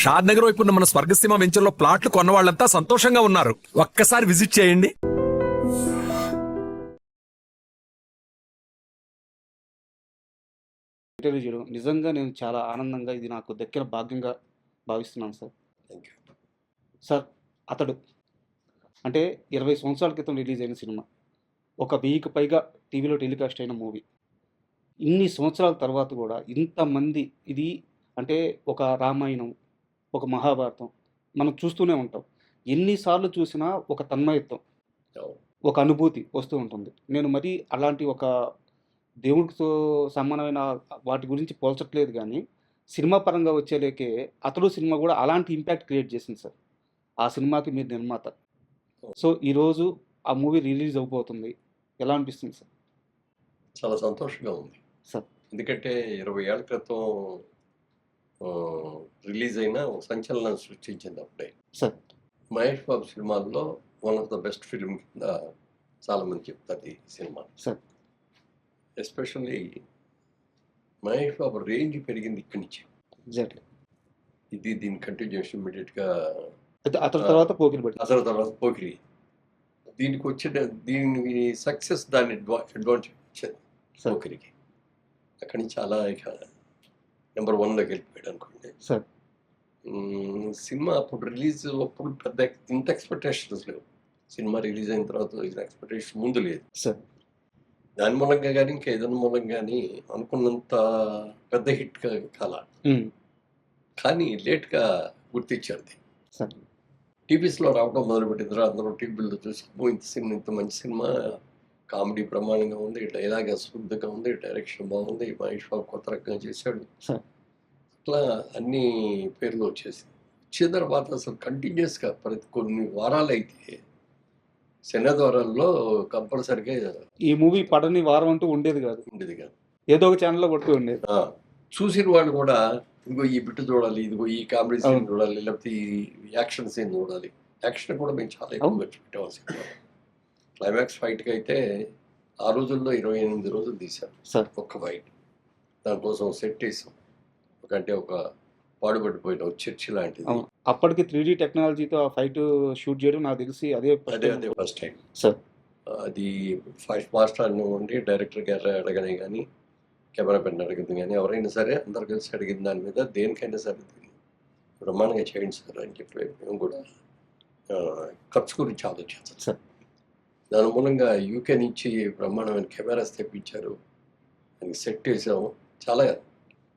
షాద్ నగర్ వైపు ఉన్న మన స్వర్గసీమ వెంచర్లో ప్లాట్లు కొన్న వాళ్ళంతా సంతోషంగా ఉన్నారు. ఒక్కసారి విజిట్ చేయండి. ఇంటర్వ్యూ చేయడం నిజంగా నేను చాలా ఆనందంగా, ఇది నాకు దక్కిన భాగ్యంగా భావిస్తున్నాను సార్. Thank you. సార్, అతడు అంటే 20 సంవత్సరాల క్రితం రిలీజ్ అయిన సినిమా, ఒక 1000కి పైగా టీవీలో టెలికాస్ట్ అయిన మూవీ. ఇన్ని సంవత్సరాల తర్వాత కూడా ఇంతమంది, ఇది అంటే ఒక రామాయణం, ఒక మహాభారతం మనం చూస్తూనే ఉంటాం. ఎన్నిసార్లు చూసినా ఒక తన్మయత్వం, ఒక అనుభూతి వస్తూ ఉంటుంది. నేను మరీ అలాంటి ఒక దేవుడితో సమానమైన వాటి గురించి పోల్చట్లేదు కానీ, సినిమా పరంగా వచ్చేలేకే అతడు సినిమా కూడా అలాంటి ఇంపాక్ట్ క్రియేట్ చేసింది సార్. ఆ సినిమాకి మీరు నిర్మాత. సో ఈరోజు ఆ మూవీ రిలీజ్ అవబోతుంది. ఎలా అనిపిస్తుంది సార్? చాలా సంతోషంగా ఉంది సార్. ఎందుకంటే 20 ఏళ్ల క్రితం రిలీజ్ అయిన ఒక సంచలనం సృష్టించింది అప్పుడే. సార్, మహేష్ బాబు సినిమాల్లో one of the best film కింద చాలామంది చెప్తారు ఈ cinema. Sir, especially Mahesh Babu range పెరిగింది ఇక్కడి నుంచి. ఎగ్జాక్ట్లీ. ఇది దీని కంటిన్యూషన్ ఇమీడియట్గా అతని తర్వాత పోకిరి పడి అసలు తర్వాత పోకిరి. దీనికి వచ్చిన దీని సక్సెస్ దాని అడ్వాంటేజ్ వచ్చింది సార్. పోకిరికి. అక్కడి నుంచి అలా ఇక నెంబర్ 1లోకి వెళ్ళిపోయాడు అనుకోండి. సార్, సినిమా అప్పుడు రిలీజ్ అప్పుడు పెద్ద ఇంత ఎక్స్పెక్టేషన్స్ లేవు. సినిమా రిలీజ్ అయిన తర్వాత ఎక్స్పెక్టేషన్ ముందు లేదు. సార్, దాని మూలంగా కానీ ఇంకా ఏదైనా మూలంగా కానీ అనుకున్నంత పెద్ద హిట్ కాల. కానీ లేట్గా గుర్తించారు. సార్, టీవీస్లో రావడం మొదలుపెట్టిన తర్వాత అందరూ టీవీలో చూసి ఇంత మంచి సినిమా, కామెడీ ప్రమాణంగా ఉంది, డైలాగ్ అస్ఫుద్ధంగా ఉంది, డైరెక్షన్ బాగుంది, మహేష్ బాబు కొత్త రకంగా చేశాడు, సార్. అట్లా అన్ని పేర్లు వచ్చేసి వచ్చిన తర్వాత అసలు కంటిన్యూస్గా ప్రతి కొన్ని వారాలు అయితే శనివారాల్లో కంపల్సరిగా ఈ మూవీ పడని వారం అంటూ ఉండేది కాదు. ఉండేది కాదు. ఏదో ఒక ఛానల్లో కొడుతూ ఉండేది. చూసిన వాళ్ళు కూడా ఇదిగో ఈ బిట్టు చూడాలి, ఇదిగో ఈ కామెడీ సీన్ చూడాలి, లేకపోతే ఈ యాక్షన్ సీన్ చూడాలి. యాక్షన్ కూడా మేము చాలా ఎక్కువ ఖర్చు పెట్టాము సినిమా. క్లైమాక్స్ ఫైట్కి అయితే ఆ రోజుల్లో 28 రోజులు తీశాం సార్. ఒక్క ఫైట్. దానికోసం సెట్ వేసాం. అంటే ఒక పాడుపడిపోయిన ఒక చర్చి లాంటిది. అప్పటికి 3D టెక్నాలజీతో ఆ ఫైట్ షూట్ చేయడం నాకు తెలిసి అదే ఫస్ట్ టైం సార్. అది ఫస్ట్ మాస్టర్ ఉండి డైరెక్టర్ గారు అడగనే కానీ, కెమెరా పెన్ అడిగింది కానీ, ఎవరైనా సరే అందరు కలిసి అడిగిన దాని మీద దేనికైనా సరే బ్రహ్మాండంగా చేయండి సార్ అని చెప్పి మేము కూడా ఖర్చు గురించి ఆలోచించాం సార్. దాని మూలంగా యూకే నుంచి బ్రహ్మాండమైన కెమెరాస్ తెప్పించారు, దానికి సెట్ వేసాము. చాలా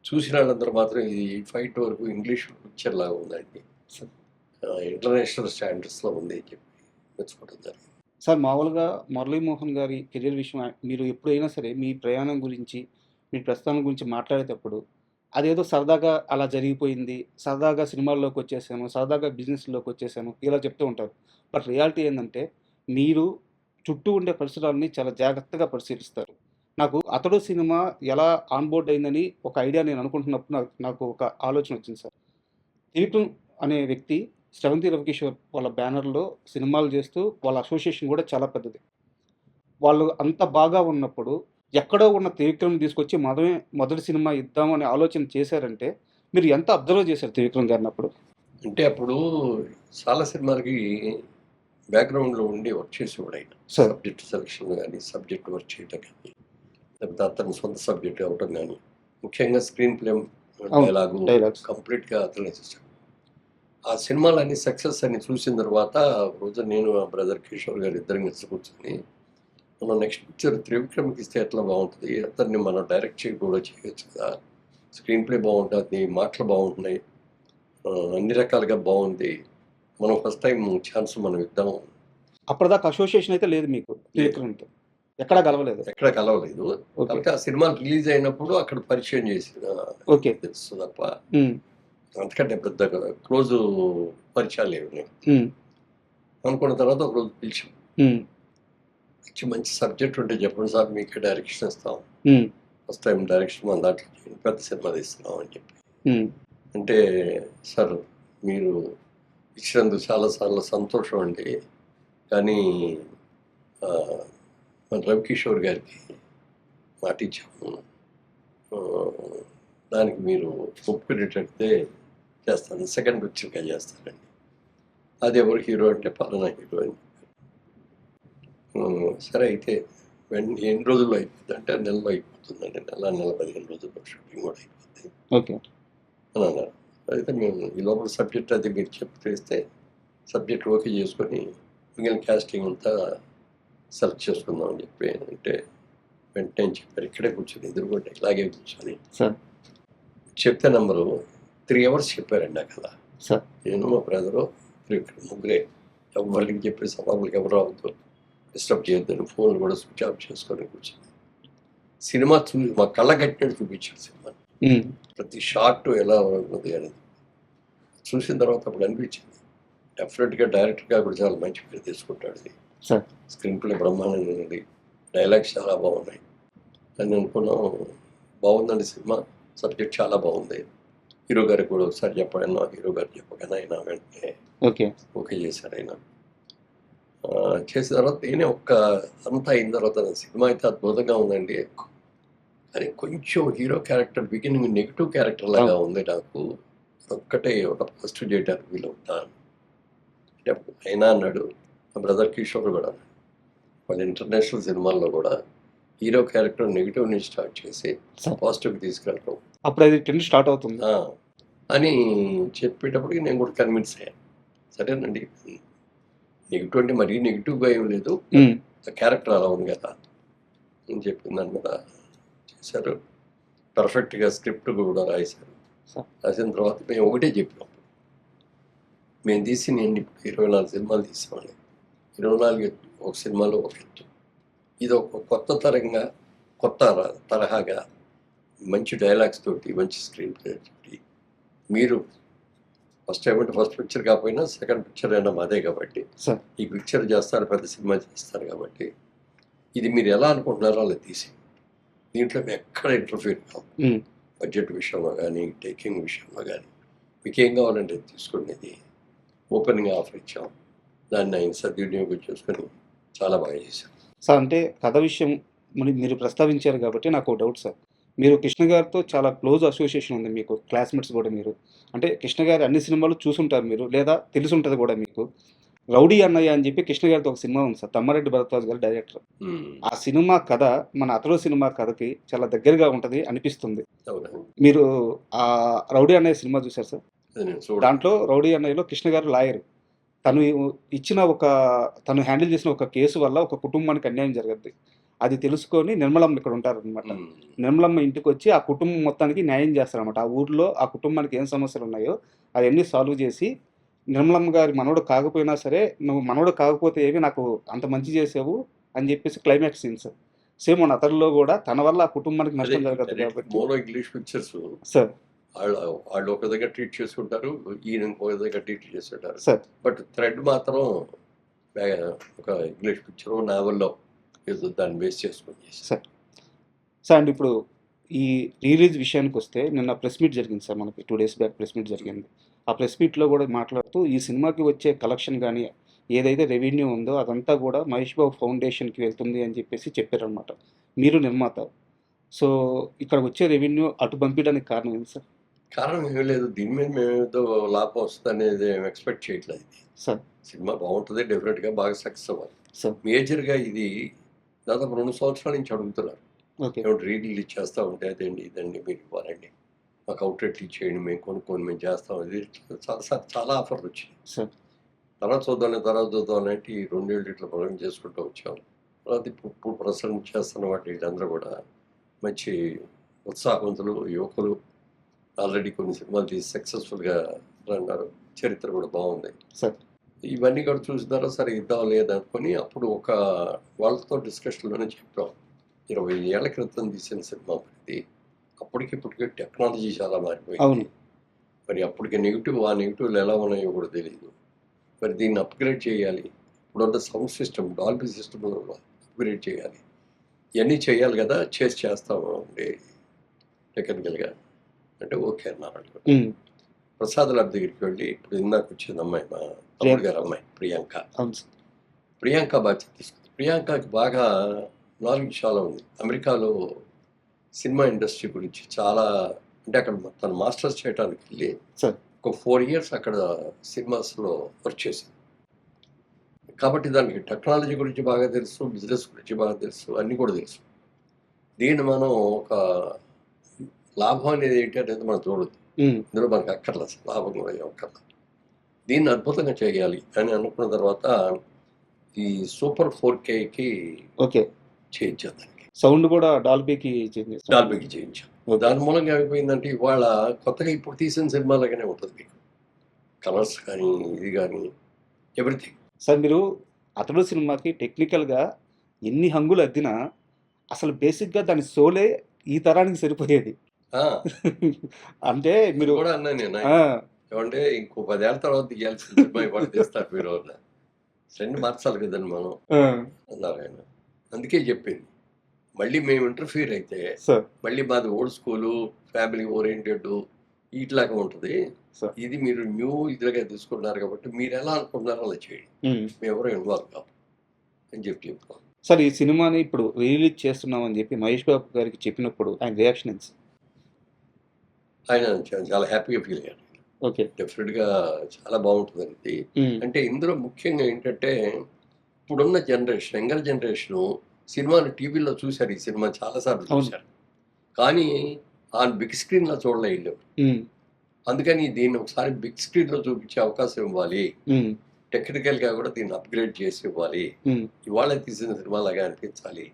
చూసిన వాళ్ళందరూ మాత్రం ఇది ఫైట్ వరకు ఇంగ్లీష్ పిక్చర్ లాగా ఉందండి, ఇంటర్నేషనల్ స్టాండర్డ్స్లో ఉంది అని చెప్పి మెచ్చుకోవడం జరిగింది. సార్, మామూలుగా మురళీమోహన్ గారి కెరీర్ విషయం మీరు ఎప్పుడైనా సరే మీ ప్రయాణం గురించి, మీ ప్రస్థానం గురించి మాట్లాడేటప్పుడు అదేదో సరదాగా అలా జరిగిపోయింది, సరదాగా సినిమాల్లోకి వచ్చేసాను, సరదాగా బిజినెస్లోకి వచ్చేసాను ఇలా చెప్తూ ఉంటారు. బట్ రియాలిటీ ఏంటంటే మీరు చుట్టూ ఉండే పరిసరాలని చాలా జాగ్రత్తగా పరిశీలిస్తారు. నాకు అతడు సినిమా ఎలా ఆన్బోర్డ్ అయిందని ఒక ఐడియా నేను అనుకుంటున్నప్పుడు నాకు ఒక ఆలోచన వచ్చింది సార్. త్రివిక్రమ్ అనే వ్యక్తి శ్రవంతి రవికిషోర్ వాళ్ళ బ్యానర్లో సినిమాలు చేస్తూ వాళ్ళ అసోసియేషన్ కూడా చాలా పెద్దది. వాళ్ళు అంత బాగా ఉన్నప్పుడు ఎక్కడో ఉన్న త్రివిక్రమ్ తీసుకొచ్చి మొదటి సినిమా ఇద్దామని ఆలోచన చేశారంటే మీరు ఎంత అబ్జర్వ్ చేశారు త్రివిక్రమ్ గారిని అప్పుడు? అంటే అప్పుడు చాలా సినిమాలకి బ్యాక్గ్రౌండ్లో ఉండి వర్క్ చేసేవాడు ఆయన. సార్. సబ్జెక్ట్ సెలక్షన్ కానీ, సబ్జెక్ట్ వర్క్ చేయటం కానీ, లేకపోతే అతని సొంత సబ్జెక్ట్ అవ్వటం కానీ, ముఖ్యంగా స్క్రీన్ ప్లే, డైలాగ్స్ కంప్లీట్గా అతనే చేశాడు. ఆ సినిమాలన్నీ సక్సెస్ అని చూసిన తర్వాత రోజు నేను ఆ బ్రదర్ కిషోర్ గారు ఇద్దరం కలిసి కూర్చొని మనం నెక్స్ట్ పిక్చర్ త్రివిక్రమ్కి ఇస్తే ఎట్లా బాగుంటుంది, అతన్ని మనం డైరెక్ట్ కూడా చేయొచ్చు కదా, స్క్రీన్ ప్లే బాగుంటుంది, మాటలు బాగుంటున్నాయి, అన్ని రకాలుగా బాగుంది, మనం ఫస్ట్ టైం ఛాన్స్ మనం ఇద్దాము. అప్పటిదాకా అసోసియేషన్ అయితే లేదు మీకు త్రివిక్రమ్తో? ఎక్కడా కలవలేదు? ఎక్కడ కలవలేదు. కాబట్టి ఆ సినిమా రిలీజ్ అయినప్పుడు అక్కడ పరిచయం చేసిన తెలుసు తప్ప అంతకంటే పెద్ద క్లోజ్ పరిచయాలు లేవు. అనుకున్న తర్వాత ఒక రోజు పిలిచాం, మంచి సబ్జెక్ట్ ఉంటే చెప్పండి సార్, మీకు డైరెక్షన్ ఇస్తాం, ఫస్ట్ టైం డైరెక్షన్ మన దాంట్లో పెద్ద సినిమా తీస్తున్నాం అని చెప్పి. అంటే సార్ మీరు ఇచ్చినందుకు చాలాసార్లు సంతోషం అండి, కానీ మన రవికిషోర్ గారికి మాట ఇచ్చాము, దానికి మీరు ఒప్పుకునేటట్టే చేస్తాను, సెకండ్ పిక్చర్గా చేస్తానండి. అది ఎవరు హీరో అంటే పలానా హీరో అని. సరే అయితే ఎన్ని రోజుల్లో అయిపోతుంది అంటే నెలలో అయిపోతుందండి, నెల 15 రోజుల్లో షూటింగ్ కూడా అయిపోతుంది ఓకే. అని అన్నారు. అయితే మేము ఈ లోపల సబ్జెక్ట్ అది మీరు తెలిస్తే సబ్జెక్ట్ ఓకే చేసుకొని మిగిలిన క్యాస్టింగ్ అంతా సెలెక్ట్ చేసుకుందాం అని చెప్పి అంటే వెంటనే చెప్పారు. ఇక్కడే కూర్చొని ఎదురుకుంటే ఇలాగే కూర్చొని సార్ చెప్తే నెంబరు 3 hours చెప్పారండి ఆ కథ. సార్ నేను మా బ్రదరు ముగ్గురే, ఎవరికి చెప్పేసి లోపలికి ఎవరు రావద్దు, డిస్టర్బ్ చేయొద్దని ఫోన్లు కూడా స్విచ్ ఆఫ్ చేసుకొని కూర్చొని సినిమా మా కళ్ళ కట్టినట్టు చూపించారు సినిమా. ప్రతి షార్ట్ ఎలా ఉన్నది అనేది చూసిన తర్వాత అప్పుడు అనిపించింది డెఫినెట్గా డైరెక్టర్గా కూడా చాలా మంచి పేరు తీసుకుంటాడు. సార్ స్క్రీన్ ప్లే బ్రహ్మాండంగా ఉంది, డైలాగ్స్ చాలా బాగున్నాయి అని అనుకున్నాం. బాగుందండి సినిమా, సబ్జెక్ట్ చాలా బాగుంది. హీరో గారికి కూడా ఒకసారి చెప్పాను, హీరో గారు చెప్పగానే ఆయన వెంటనే ఓకే చేశారు. ఆయన చేసిన తర్వాత నేనే అంతా అయిన తర్వాత సినిమా అయితే అద్భుతంగా ఉందండి. కానీ కొంచెం hero character beginning negative character లాగా ఉంది. నాకు ఒక్కటే ఒక ఫస్ట్ చేయడానికి వీలవుతాను అంటే అయినా అన్నాడు. మా బ్రదర్ కిషోర్ కూడా వాళ్ళ ఇంటర్నేషనల్ సినిమాల్లో కూడా హీరో క్యారెక్టర్ నెగిటివ్ నుంచి స్టార్ట్ చేసి పాజిటివ్కి తీసుకెళ్ళటం అప్పుడు అది ట్రెండ్ స్టార్ట్ అవుతుంది అని చెప్పేటప్పటికి నేను కూడా కన్విన్స్ అయ్యాను. సరేనండి, నెగిటివ్ అంటే మరీ నెగిటివ్గా ఏం లేదు, క్యారెక్టర్ అలా ఉంది కదా అని చెప్పిన దాని మీద చేశారు. పర్ఫెక్ట్గా స్క్రిప్ట్ కూడా రాశారు. రాసిన తర్వాత మేము ఒకటే చెప్పాం, మేము తీసి నేను ఇప్పుడు 24 సినిమాలు తీసామండి. 24 ఒక సినిమాలో ఒక ఎత్తు, ఇది ఒక కొత్త తరహాగా మంచి డైలాగ్స్ తోటి మంచి స్క్రీన్ ప్లే తోటి మీరు ఫస్ట్ పిక్చర్ కాకపోయినా సెకండ్ పిక్చర్ అయినా మాదే కాబట్టి ఈ పిక్చర్ చేస్తారు, పెద్ద సినిమా చేస్తారు కాబట్టి ఇది మీరు ఎలా అనుకుంటున్నారో అలా తీసి దీంట్లో మేము ఎక్కడ ఇంటర్ఫీర్ కావు. బడ్జెట్ విషయంలో కానీ టేకింగ్ విషయంలో కానీ మీకు ఏం కావాలంటే తీసుకునేది ఓపెన్గా ఆఫర్ ఇచ్చాం. దాన్ని ఆయన సద్వినియోగం చేసుకొని చాలా బాగా చేశాం సార్. అంటే కథ విషయం మీరు ప్రస్తావించారు కాబట్టి నాకు డౌట్ సార్. మీరు కృష్ణ గారితో చాలా క్లోజ్ అసోసియేషన్ ఉంది మీకు, క్లాస్మేట్స్ కూడా మీరు. అంటే కృష్ణ గారి అన్ని సినిమాలు చూసుంటారు మీరు, లేదా తెలిసి ఉంటుంది కూడా మీకు. రౌడీ అన్నయ్య అని చెప్పి కృష్ణ గారితో ఒక సినిమా ఉంది సార్, తమ్మారెడ్డి భరద్వాజ్ గారు డైరెక్టర్. ఆ సినిమా కథ మన అతడు సినిమా కథకి చాలా దగ్గరగా ఉంటుంది అనిపిస్తుంది. మీరు ఆ రౌడీ అన్నయ్య సినిమా చూశారు సార్? దాంట్లో రౌడీ అన్నయ్యలో కృష్ణ గారు లాయర్. తను హ్యాండిల్ చేసిన ఒక కేసు వల్ల ఒక కుటుంబానికి అన్యాయం జరగద్ది. అది తెలుసుకొని నిర్మలమ్మ ఇక్కడ ఉంటారనమాట. నిర్మలమ్మ ఇంటికి వచ్చి ఆ కుటుంబం మొత్తానికి న్యాయం చేస్తారనమాట. ఆ ఊర్లో ఆ కుటుంబానికి ఏం సమస్యలు ఉన్నాయో అవన్నీ సాల్వ్ చేసి, నిర్మలమ్మ గారి మనవడు కాకపోయినా సరే, నువ్వు మనవడు కాకపోతే ఏమి నాకు అంత మంచి చేసావు అని చెప్పేసి క్లైమాక్స్ సీన్స్. సేమ్ మన అతడిలో కూడా తన వల్ల ఆ కుటుంబానికి నష్టం జరగదు కాబట్టి ఇంగ్లీష్ పిక్చర్స్ సార్ వాళ్ళు ఒక దగ్గర ట్రీట్ చేసుకుంటారు, ఈయన ఒక దగ్గర ట్రీట్ చేస్తుంటారు సార్. బట్ థ్రెడ్ మాత్రం ఒక ఇంగ్లీష్ పిక్చర్ నావెల్లో దాన్ని బేస్ చేసుకుని సార్. అండ్ ఇప్పుడు ఈ రిలీజ్ విషయానికి వస్తే నిన్న ప్రెస్ మీట్ జరిగింది సార్, మనకి 2 days బ్యాక్ ప్రెస్ మీట్ జరిగింది. ఆ ప్రెస్ మీట్లో కూడా మాట్లాడుతూ ఈ సినిమాకి వచ్చే కలెక్షన్ కానీ ఏదైతే రెవెన్యూ ఉందో అదంతా కూడా మహేష్ బాబు ఫౌండేషన్కి వెళ్తుంది అని చెప్పేసి చెప్పారనమాట. మీరు నిర్మాత, సో ఇక్కడ వచ్చే రెవెన్యూ అటు పంపించడానికి కారణం ఏంటి సార్? కారణం ఏమీ లేదు, దీని మీద మేము ఏదో లాభం వస్తుంది అనేది ఎక్స్పెక్ట్ చేయట్లేదు. ఇది సినిమా బాగుంటుంది, డెఫినెట్గా బాగా సక్సెస్ అవ్వాలి. మేజర్గా ఇది దాదాపు 2 సంవత్సరాల నుంచి అడుగుతున్నారు, రీరిలీజ్ చేస్తూ ఉంటే అదండి ఇదండి మీరు ఇవ్వాలండి, మాకు అవుట్లెట్ ఇచ్చేయండి, మేము కొనుక్కొని మేము చేస్తాం. ఇది చాలా ఆఫర్లు వచ్చినాయి. తర్వాత చూద్దాం అంటే ఈ 2 ఏళ్ళు ఇట్లా పొలం చేసుకుంటూ వచ్చాం. తర్వాత ఇప్పుడు ప్రసన్న చేస్తున్న వాటి వీళ్ళందరూ కూడా మంచి ఉత్సాహవంతులు యువకులు, ఆల్రెడీ కొన్ని సినిమాలు తీసి సక్సెస్ఫుల్గా అన్నారు, చరిత్ర కూడా బాగుంది. ఇవన్నీ కూడా చూసిన తర్వాత సరే ఇద్దాం లేదనుకొని అప్పుడు వాళ్ళతో డిస్కషన్లోనే చెప్పాం, 20 ఏళ్ల క్రితం తీసిన సినిమా ఇది, అప్పటికిప్పటికే టెక్నాలజీ చాలా మారిపోయింది. మరి అప్పటికి ఆ నెగిటివ్లు ఎలా ఉన్నాయో కూడా తెలియదు. మరి దీన్ని అప్గ్రేడ్ చేయాలి, ఇప్పుడున్న sound system Dolby system upgrade చేయాలి, ఇవన్నీ చేయాలి కదా, చేస్తాము అంటే టెక్నికల్గా అంటే ఓకే అన్నారు. ప్రసాద్ లాబ్ దగ్గరికి వెళ్ళి ఇప్పుడు ఇందాక వచ్చింది అమ్మాయి, మా తమ్ముడు గారు అమ్మాయి ప్రియాంక బాధ్యత తీసుకుంది. ప్రియాంకకి బాగా నాలెడ్జ్ చాలా ఉంది, అమెరికాలో సినిమా ఇండస్ట్రీ గురించి చాలా, అంటే అక్కడ తను మాస్టర్స్ చేయడానికి వెళ్ళి ఒక 4 years అక్కడ సినిమాస్లో వర్క్ చేశాను. కాబట్టి దానికి టెక్నాలజీ గురించి బాగా తెలుసు, బిజినెస్ గురించి బాగా తెలుసు, అన్నీ కూడా తెలుసు. దీన్ని మనం ఒక లాభం అనేది ఏంటి అనేది మనం చూడొద్దు. ఇందులో మనకు అక్కర్లేదు, అసలు లాభం కూడా ఏం అక్కర్లేదు. దీన్ని అద్భుతంగా చేయాలి అని అనుకున్న తర్వాత ఈ సూపర్ 4Kకి ఓకే. చేయించాను. దానికి సౌండ్ కూడా డాల్బీకి చేంజ్ చేస్తాం. డాల్బీకి చేయించాం. దాని మూలంగా ఏమైపోయిందంటే ఇవాళ కొత్తగా ఇప్పుడు తీసిన సినిమాలాగానే ఉంటుంది మీకు. కలర్స్ కానీ ఇది కానీ ఎవ్రీథింగ్. సార్ మీరు అతడు సినిమాకి టెక్నికల్గా ఎన్ని హంగులు అద్దినా అసలు బేసిక్గా దాని సోలే ఈ తరానికి సరిపోయేది. అంటే మీరు కూడా అన్నా నేను ఏమంటే ఇంకో 10 ఏళ్ళ తర్వాత తీయాల్సిన సినిమా ఇవాళ తీస్తారు మీరు. ట్రెండ్ మార్చాలి కదండి మనం అన్నారు ఆయన. అందుకే చెప్పింది మళ్ళీ మేము ఇంటర్ఫీర్ అయితే మళ్ళీ మాది ఓల్డ్ స్కూలు, ఫ్యామిలీ ఓరియంటెడ్ ఇట్లాగా ఉంటుంది. ఇది మీరు న్యూ ఇదిగా తీసుకున్నారు కాబట్టి మీరు ఎలా అనుకుంటున్నారో అలా చేయండి, మేము ఎవరో ఇన్వాల్వ్ కావు అని చెప్పుకోవాలి. సార్ ఈ సినిమాని ఇప్పుడు రిలీజ్ చేస్తున్నామని చెప్పి మహేష్ బాబు గారికి చెప్పినప్పుడు ఆయన రియాక్షన్ ఏంటి? ఆయన చాలా హ్యాపీగా ఫీల్ అయ్యారు. ఓకే. డెఫినెట్గా చాలా బాగుంటుంది అనేది. అంటే ఇందులో ముఖ్యంగా ఏంటంటే ఇప్పుడున్న జనరేషన్, యంగర్ జనరేషను సినిమాను టీవీలో చూశారు, ఈ సినిమా చాలాసార్లు చూశారు, కానీ ఆ బిగ్ స్క్రీన్లో చూడలేదు. అందుకని దీన్ని ఒకసారి బిగ్ స్క్రీన్లో చూపించే అవకాశం ఇవ్వాలి, టెక్నికల్గా కూడా దీన్ని అప్గ్రేడ్ చేసి ఇవ్వాలి, ఇవాళ తీసిన సినిమా లాగా అనిపించాలి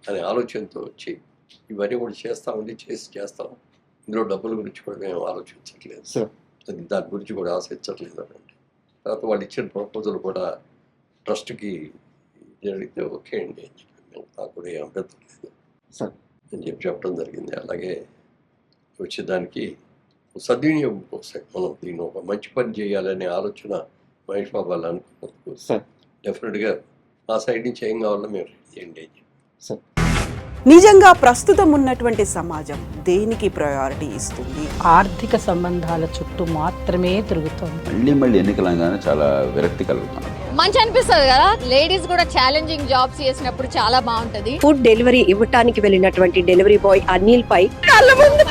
అనే ఆలోచనతో వచ్చి ఇవన్నీ కూడా చేస్తాం. ఇందులో డబ్బుల గురించి కూడా మేము ఆలోచించట్లేదు, దాని గురించి కూడా ఆశించట్లేదు అంటే. తర్వాత వాళ్ళు ఇచ్చిన ప్రపోజల్ కూడా ట్రస్ట్కి జరిగితే ఓకే అండి అని చెప్పి నాకు కూడా ఏం అభ్యంతరం లేదు అని చెప్పడం జరిగింది. అలాగే వచ్చేదానికి సద్వినియోగం కోసం మనం దీన్ని ఒక మంచి పని చేయాలనే ఆలోచన మహేష్ బాబు వాళ్ళు అనుకున్నందుకు డెఫినెట్గా మా సైడ్ నుంచి ఏం కావాలో మేము రెడీ చేయండి అని చెప్పి. నిజంగా ప్రస్తుతం ఉన్నటువంటి సమాజం దేనికి ప్రయారిటీ ఇస్తుంది? ఆర్థిక సంబంధాల చుట్టూ మాత్రమే తిరుగుతోంది. మళ్ళీ ఎన్నికలంగానే చాలా విరక్తి కలుగుతున్నాం. మంచి అనిపిస్తుంది కదా, లేడీస్ కూడా ఛాలెంజింగ్ జాబ్స్ చేసినప్పుడు చాలా బాగుంటది. ఫుడ్ డెలివరీ ఇవ్వటానికి వెళ్ళినటువంటి డెలివరీ బాయ్ అనిల్ పై కళ్ళ ముందు